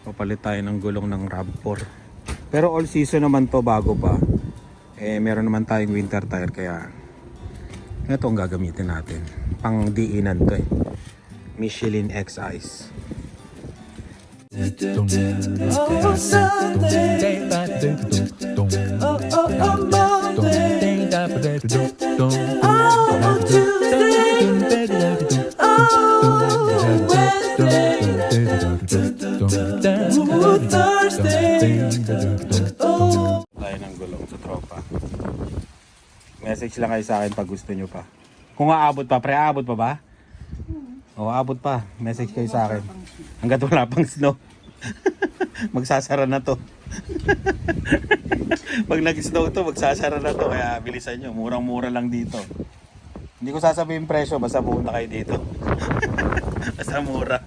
Papalit tayo ng gulong ng RAV4. Pero all season naman to, bago pa. Eh meron naman tayong winter tire, kaya ito ang gagamitin natin. Pang diinan to eh. Michelin X Ice. Tayo ng gulong sa tropa. Message lang kayo sa akin pag gusto nyo pa. Kung aabot pa, pre, aabot pa ba? O, aabot pa. Message kayo sa akin. Hanggat wala pang snow. Magsasara na to. Pag nag-snow to, magsasara na to. Kaya bilisan nyo. Murang-mura lang dito. Hindi ko sasabihin presyo, basta pumunta kayo dito. Basta mura.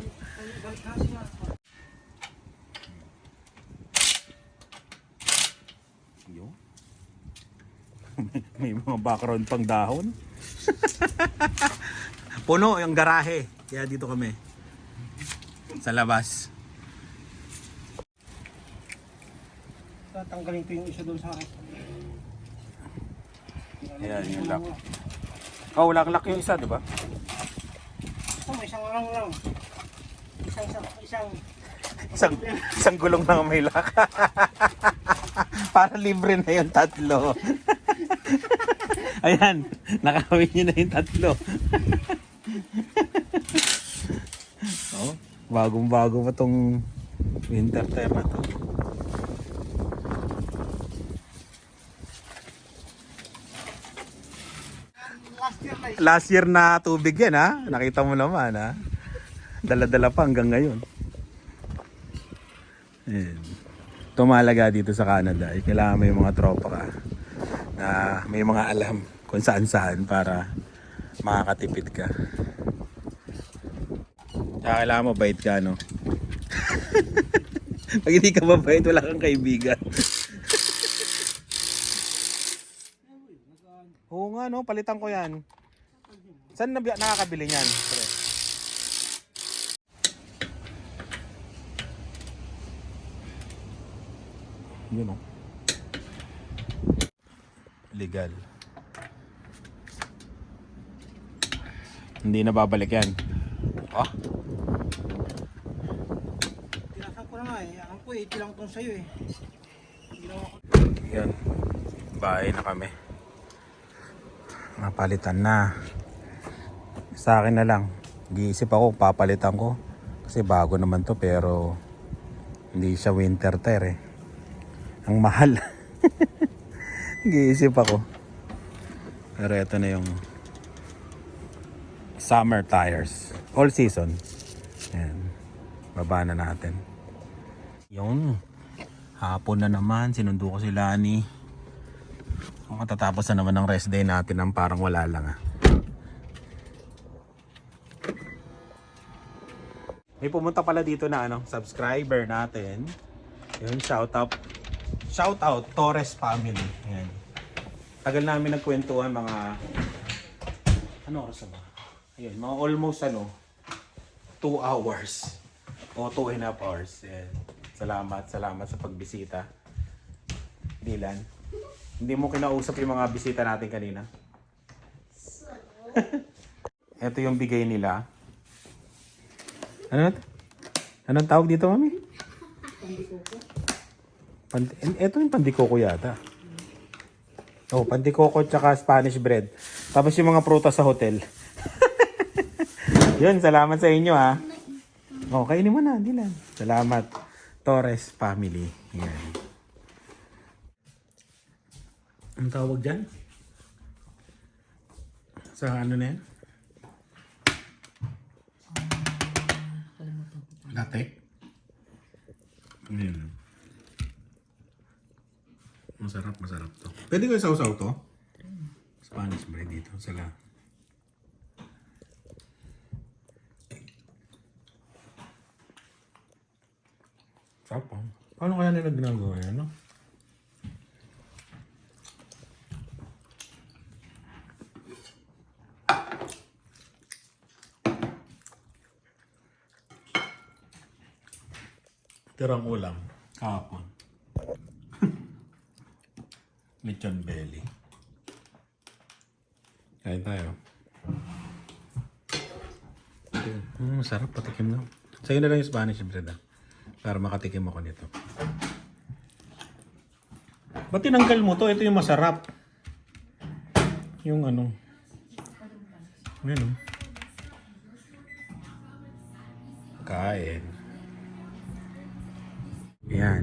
May mga background pang dahon. Puno yung garahe. Kaya dito kami. Sa labas. Tatanggalin ko yung isa doon sa akin. Ayan yung lock. Oh, lock yung isa, di ba? Isang lang. Isang gulong lang may lock. Para libre na yung tatlo. Ayan, nakawin nyo na yung tatlo. Oh, bagong-bago pa tong winter tire na to. Last year na tubig yan ha. Nakita mo naman ha. Dala-dala pa hanggang ngayon. Ayan. Tumalaga dito sa Canada. Kailangan may mga tropa ka na may mga alam kung saan-saan para makakatipid ka. Tsaka kailangan mabait ka, no? Pag hindi ka mabait, wala kang kaibigan. Oo nga, no? Palitan ko yan. Saan nakakabili niyan? Yun, no? Legal. Hindi na babalik yan. Ah? Tinasan ko na nga eh. Ako eh, tilang tong sa'yo eh. Yan. Bahay na kami. Napalitan na. Sa akin na lang. Giisip ako, papalitan ko. Kasi bago naman to, pero hindi siya winter tire eh. Ang mahal. Giisip ako. Pero ito na yung summer tires. All season. Ayan. Baba na natin. Yung hapon na naman. Sinundo ko si Lani. Matatapos na naman ng rest day natin ng parang wala lang ah. May pumunta pala dito na subscriber natin. Yun, shout out Torres family. Ayan. Tagal namin nagkwentuhan, mga oras ba? Ayun, mga almost 2 hours o 2.5 hours. Ayan. Salamat sa pagbisita. Dylan, hindi mo kinausap yung mga bisita natin kanina? Ito yung bigay nila. Anong tawag dito, mami? Ito yung pandikoko yata. Oh, pandikoko tsaka Spanish bread. Tapos yung mga prutas sa hotel. Yun, salamat sa inyo ha. Oh, kainin mo na, Dylan. Salamat. Torres family. Yan. Anong tawag dyan? Sa ano na yan? Latte? Ayan. Masarap to. Pwede ko isaw-saw to? Spanish bread dito. Sala. Sarap po. Paano kaya nila ginagawa yan, no? Tirang ulam. Kahapon. Lechon belly. Kain tayo. Masarap, patikim na. Sa'yo na lang yung Spanish bread para makatikim ako nito. Ba't tinanggal mo to? Ito yung masarap. Yung ano. Ayan o. Kain. Yan.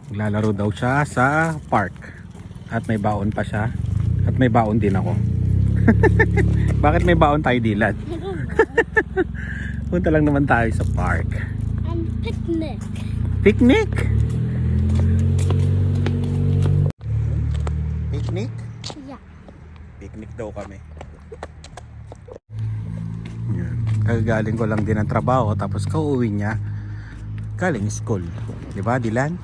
Naglalaro daw siya sa park. At may baon pa siya. At may baon din ako. Bakit may baon tayo, Dylan? Punta lang naman tayo sa park. Picnic. Picnic? Picnic? Yeah. Picnic daw kami. Yan. Kagaling ko lang din ng trabaho tapos kauwi niya galing school. Diba, Dylan?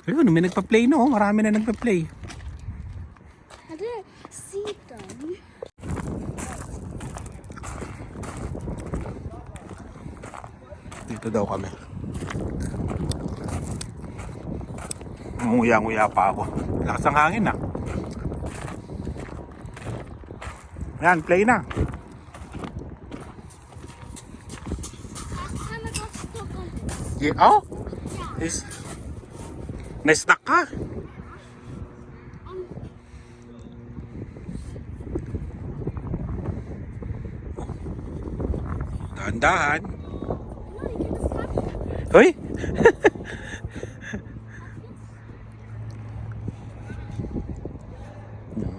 Ayun, may nagpa-play no. Marami na nagpa-play. I didn't see them. Dito daw kami. Nguya-nguya pa ako. Lakas ng hangin ah. Yan, play na. I got stuck on it. Yeah, oh? Is na-stuck ka? Dahan-dahan. No, you can just tap it. Hoy!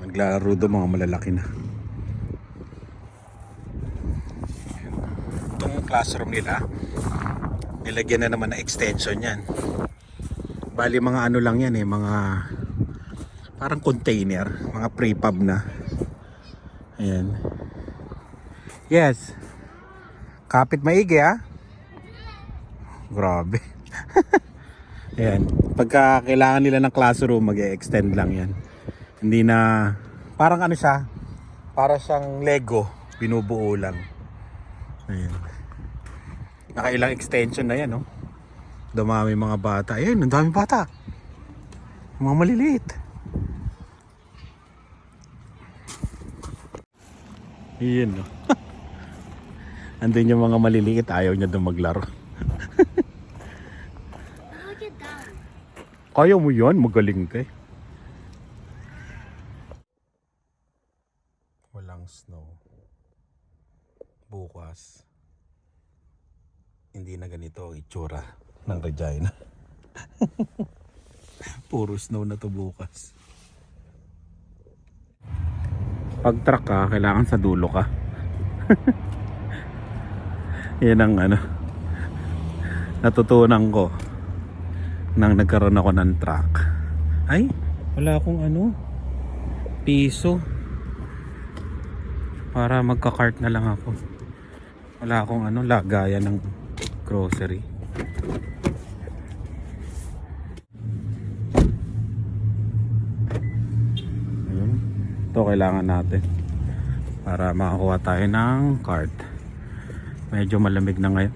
Naglalaro doon mga malalaki na. Itong classroom nila, nilagyan na naman ng extension yan. Bali mga ano lang yan mga parang container, mga prepub na. Ayan. Yes. Kapit maigi ha. Grabe. Ayan. Pagka kailangan nila ng classroom, mag-extend lang yan. Hindi na, parang ano siya, para siyang Lego, binubuo lang. Ayan. Nakailang extension na yan, no? Dumami mga bata. Ayan, ang daming bata. Mga maliliit. Ayan, no? Andun yung mga maliliit, ayaw niya doon maglaro. Look at that. Kaya mo yan, magaling ka eh. Walang snow. Bukas, hindi na ganito ang itsura ng Regina. Puro snow na to bukas. Pag truck ka, kailangan sa dulo ka. Yan ang ano, natutunan ko nang nagkaroon ako ng truck. Ay, wala akong ano, piso para magka-cart na lang ako. Wala akong ano, lagayan ng grocery. Ayun. Ito kailangan natin para makakuha tayo ng cart. Medyo malamig na ngayon.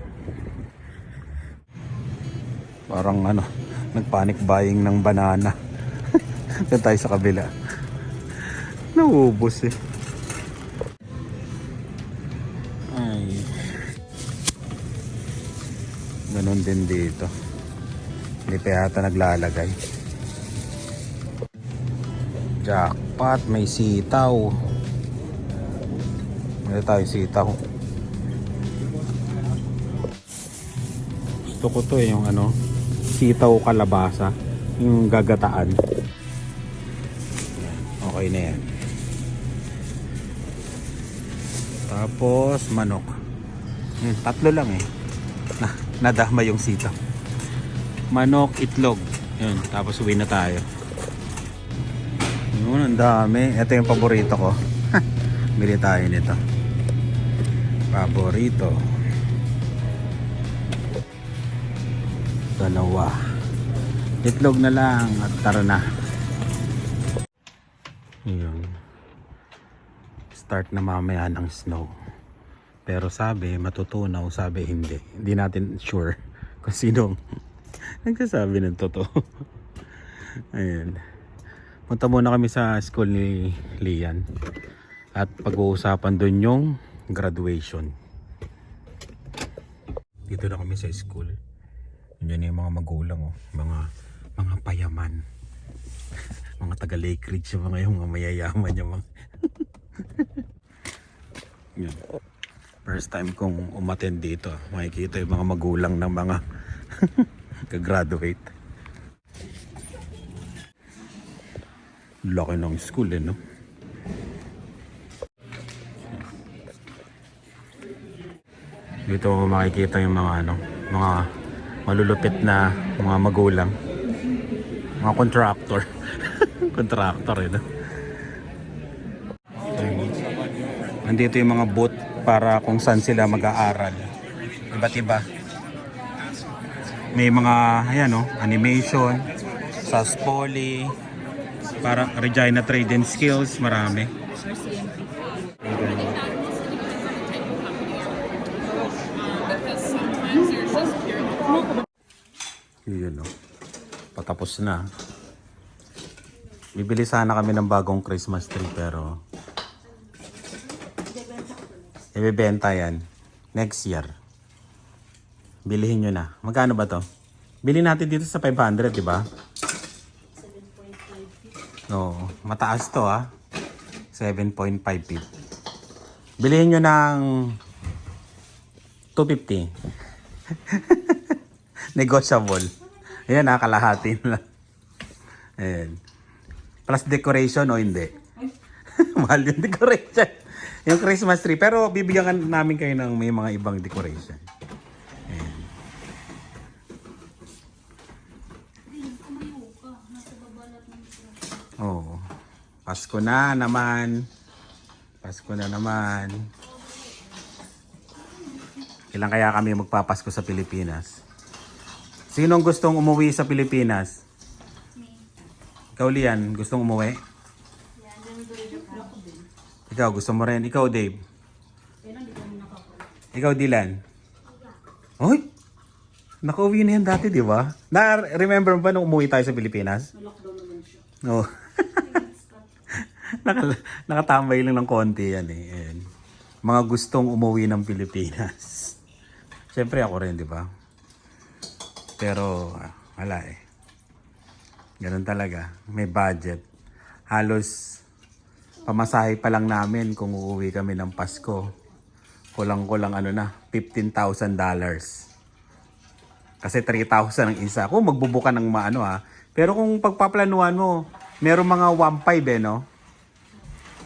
Parang ano, nagpanic buying ng banana. Doon tayo sa kabila. Nauubos eh. Ay. Ganon din dito. Hindi pa yata naglalagay. Jackpot, may sitaw. May tayo sitaw. Gusto ko to yung ano, sitaw kalabasa, yung gagataan. Okay na yan. Tapos manok. Tatlo lang eh. Nadama yung sitaw. Manok, itlog. Yun, tapos uwi na tayo. Yun, ang dami. Ito yung paborito ko. Bili tayo nito. Paborito. Dalawa. Itlog na lang at tara na. Ayan. Start na mamaya ng snow. Pero sabi, matutunaw. Sabi, hindi. Hindi natin sure kung sinong nagsasabi ng totoo. Ayan. Punta muna kami sa school ni Lian. At pag-uusapan dun yung graduation. Dito na kami sa school. Yan yung mga magulang, oh. Mga payaman. Mga taga Lake Ridge, yung mga mayayaman yung mga. Yan. First time kong umattend dito. Makikita yung mga magulang ng mga kagraduate. Laki ng school, eh, no? Dito mo makikita yung mga mga malulupit na mga magulang. Mga contractor. Contractor, eh, no? Nandito yung mga booth para kung saan sila mag-aaral. Iba't iba. May mga, ayan, no, animation, SAS Poly, para Regina Trade and Skills, marami. Yun, no. Patapos na. Bibili sana kami ng bagong Christmas tree pero ibebenta yan next year. Bilihin nyo na. Magkano ba to? Bilhin natin dito sa 500, di ba? 7.5 feet. Oo, mataas to, ha. 7.5 feet. Bilihin nyo ng 250. Negotiable. Ayan, ha, kalahati lang. Ayan. Plus decoration o hindi? Mahal yung decoration. Yung Christmas tree. Pero bibigyan namin kayo ng may mga ibang decoration. Ayan. Oo. Pasko na naman. Pasko na naman. Kailan kaya kami magpapasko sa Pilipinas? Sinong gustong umuwi sa Pilipinas? Ikaw, Lian, gustong umuwi? Ikaw, gusto mo rin? Ikaw, Dave? Ikaw, Dylan? Hoy! Nakauwi na yan dati, di ba? Na-remember mo ba nung umuwi tayo sa Pilipinas? Na-lockdown naman siya. Oo. Nakatambay lang ng konti yan, eh. Ayan. Mga gustong umuwi ng Pilipinas. Siyempre ako rin, di ba? Pero, wala eh. Ganun talaga. May budget. Halos pamasahe pa lang namin kung uuwi kami ng Pasko. Kulang-kulang $15,000. Kasi 3,000 ang isa. Kung magbubuka ng maano, ha. Pero kung pagpaplanuhan mo, meron mga 1,500, eh, no?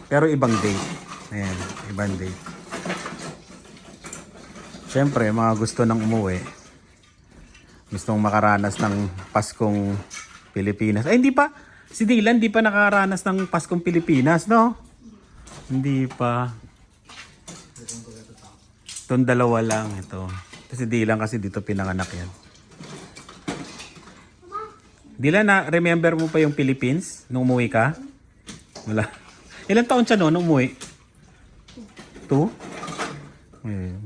Pero ibang date. Ayan, ibang date. Siyempre, mga gusto nang umuwi. Gustong makaranas ng Paskong Pilipinas. Ay, hindi pa. Si Dylan, hindi pa nakaranas ng Paskong Pilipinas, no? Hindi pa. Itong dalawa lang, ito. Si Dylan kasi dito pinanganak yan. Dylan, remember mo pa yung Philippines nung umuwi ka? Wala. Ilang taon siya nung umuwi? 2? Ayan.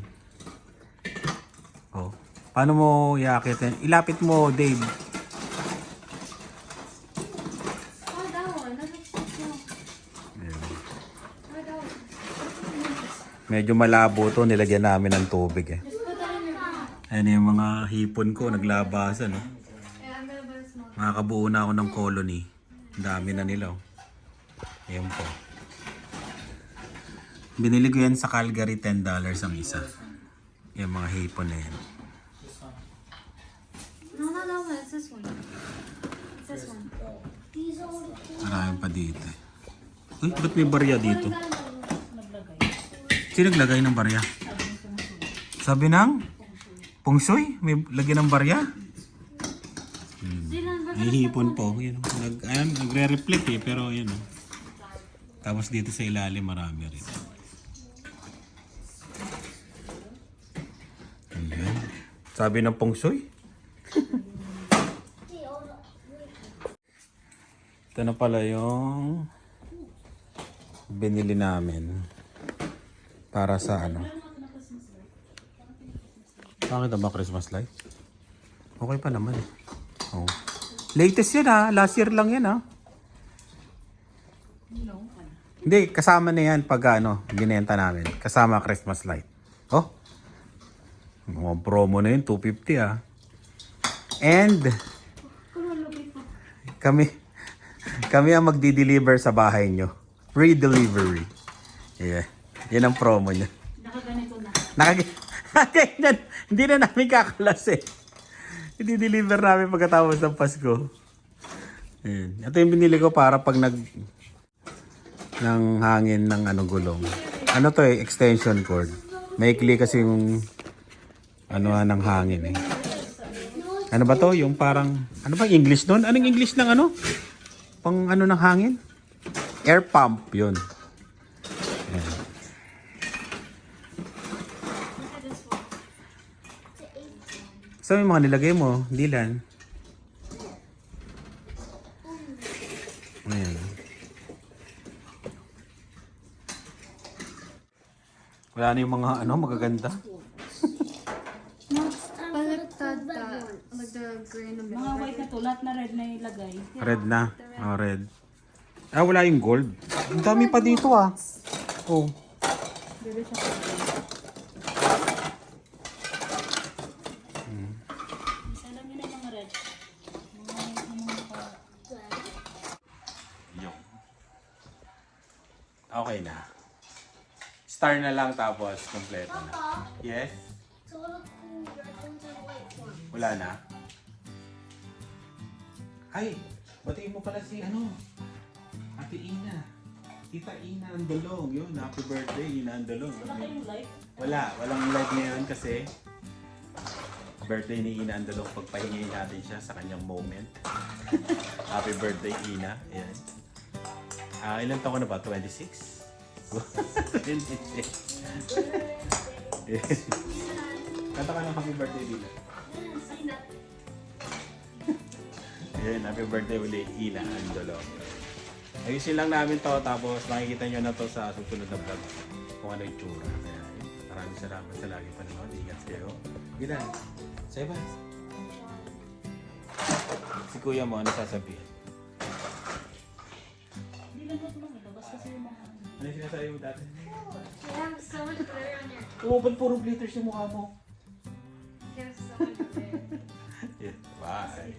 Oh. Paano mo iakitin? Ilapit mo, Dave. Medyo malabo to, nilagyan namin ng tubig eh. Ayan yung mga hipon ko, naglabasan. No? Makakabuo na ako ng colony. Ang dami na nila. Oh. Ayan po. Binili ko yan sa Calgary, $10 ang isa. Yung mga hipon na yan. No, it's this one. It's this one. These are Marami pa dito eh. Uy, ba't may barya dito? Sino naglagay ng barya? Sabi ng Pungsoy? May lagyan ng barya? Hihipon po. Nagre-reflect eh, pero yun. Tapos dito sa ilalim marami rin. Ayan. Sabi ng Pungsoy? Ito na pala yung binili namin para sa Bakit ba Christmas light? Okay pa naman eh. Oh. Latest yan ha. Last year lang yan ha. Hindi, kasama na yan pag ginenta namin. Kasama Christmas light. Oh. Mga promo na yun, 250 ha. And kami ang magdi-deliver sa bahay nyo. Free delivery. Yeah. Yan ang promo nyo. Nakaganito na. Hindi na namin kakalas eh. I-deliver namin pagkatapos ng Pasko. Ayan. Ito yung binili ko para pag ng hangin ng gulong. Ano to eh, extension cord. Maikli kasi yung ng hangin eh. Ano ba to? Yung parang, ano ba English nun? Anong English ng pang ng hangin? Air pump, yun. Ayan. So yung mga nilagay mo, Dylan. Ayan. Wala na yung mga magaganda. Baliktad like the gray in the middle. Mga white na to, lahat na red na ilagay. Red na. Oh, red. Ah, wala yung gold. Ang dami pa dito ah. Oh. Bebe siya. Isa lang yun ang mga red. Okay na. Star na lang tapos kompleto na. Yes? Wala na? Ay! Batiin mo pala si Ate Ina. Tita Ina Andolong. Yun, happy birthday Ina Andolong. Wala kayong light? Walang live ngayon kasi birthday ni Ina Andolong. Pagpahingay natin siya sa kanyang moment. Happy birthday Ina. Ayan. Ilan taon na ba? 26? 26. Kanta ka ng happy birthday Dina. Ayan, happy birthday ulit Ina Andolong. Ayusin lang namin to tapos makikita nyo na to sa susunod na vlog kung ano yung tsura. Kaya maraming salamat sa lagi panonood. Ingat kayo. Gilan, say bye. Si kuya mo, ano sasabihin? Hindi lang ito lang ito. Basta yung mga... Ano yung sinasabi mo dati? You have so much glitter on your. Ba't puro glitters yung mukha mo? You have so much glitter. Yeah, bye.